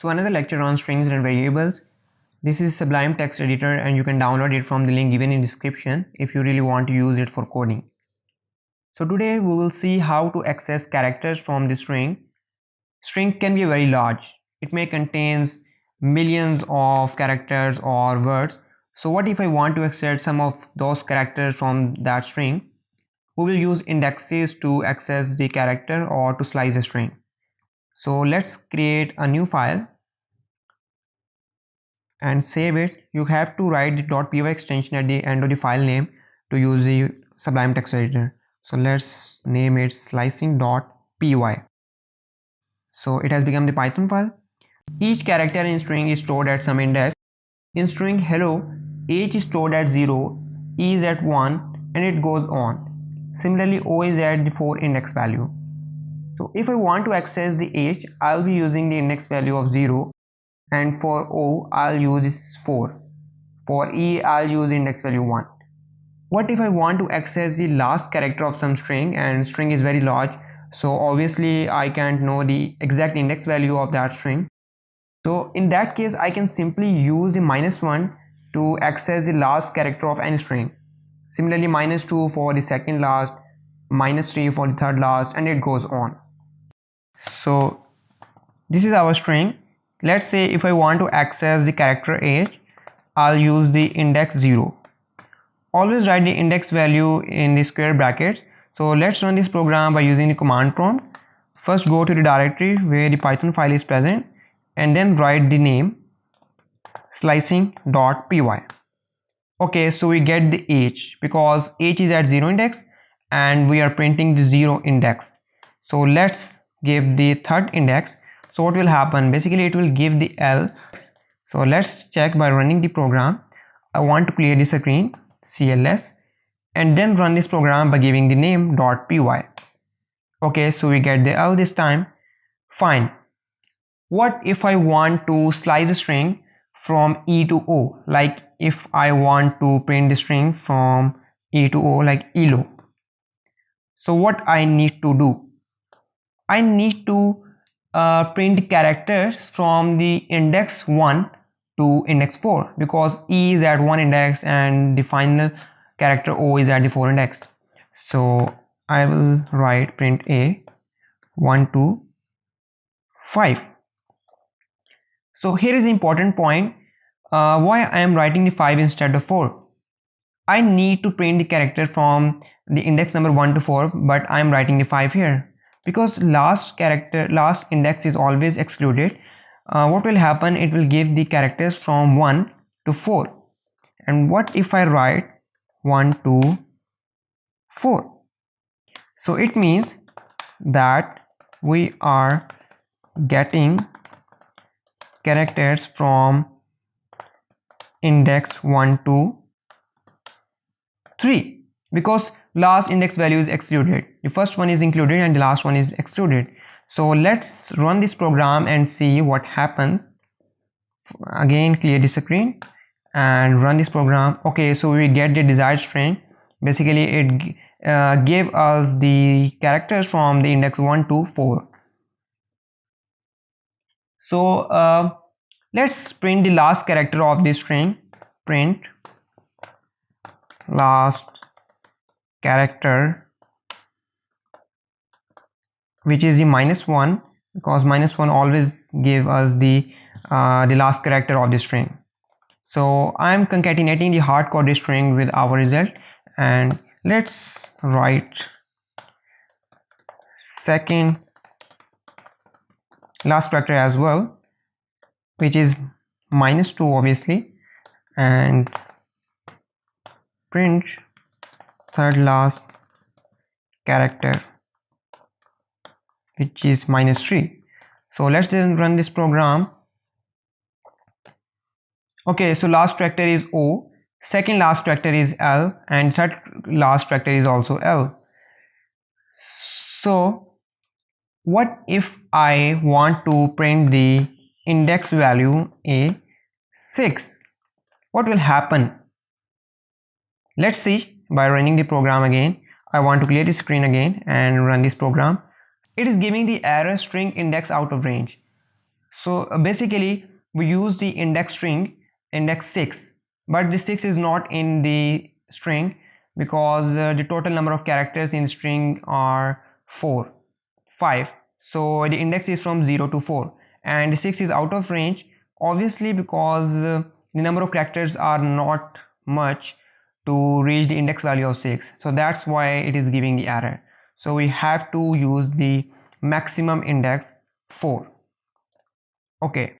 So another lecture on strings and variables. This is Sublime Text Editor and you can download it from the link given in description if you really want to use it for coding. So today we will see how to access characters from the string. String can be very large. It may contains millions of characters or words. So what if I want to access some of those characters from that string? We will use indexes to access the character or to slice the string. So let's create a new file and save it. You have to write the .py extension at the end of the file name to use the Sublime Text Editor. So let's name it slicing.py. So it has become the Python file. Each character in string is stored at some index. In string hello, H is stored at 0, E is at 1 and it goes on. Similarly, O is at the 4 index value. So if I want to access the H, I'll be using the index value of 0, and for O I'll use 4. For E I'll use index value 1. What if I want to access the last character of some string, and string is very large, so obviously I can't know the exact index value of that string. So in that case I can simply use the -1 to access the last character of any string. Similarly, -2 for the second last, -3 for the third last, and it goes on. So this is our string. Let's say if I want to access the character H, I'll use the index 0. Always write the index value in the square brackets. So let's run this program by using the command prompt. First go to the directory where the Python file is present and then write the name slicing.py. Okay, so we get the H because H is at 0 index and we are printing the 0 index. So let's give the third index. So what will happen? Basically it will give the L. So let's check by running the program. I want to clear the screen, CLS, and then run this program by giving the name .py. Okay, so we get the L this time. Fine. What if I want to slice a string from E to O? Like if I want to print the string from E to O, like ELO. So what I need to do? I need to print characters from the index 1 to index 4 because E is at 1 index and the final character O is at the 4 index. So I will write print A 1 to 5. So here is the important point. Why I am writing the 5 instead of 4? I need to print the character from the index number 1 to 4, but I am writing the 5 here because last index is always excluded. What will happen? It will give the characters from 1 to 4. And what if I write 1 to 4? So it means that we are getting characters from index 1 to 3 because last index value is excluded. The first one is included and the last one is excluded. So let's run this program and see what happens. Again, clear the screen and run this program. Okay, so we get the desired string. Basically it gave us the characters from the index 1 to 4. So let's print the last character of this string. Print last character, which is the -1 because -1 always give us the last character of the string. So I am concatenating the hard-coded string with our result, and let's write second last character as well, which is -2 obviously, and print third last character, which is -3. So let's then run this program. Okay, so last character is O, second last character is L, and third last character is also L. So what if I want to print the index value A6? What will happen? Let's see by running the program again. I want to clear the screen again and run this program. It is giving the error string index out of range. So basically we use the index string index 6, but the 6 is not in the string because the total number of characters in string are 5. So the index is from 0 to 4 and 6 is out of range, obviously, because the number of characters are not much to reach the index value of 6. So that's why it is giving the error. So we have to use the maximum index 4. Okay,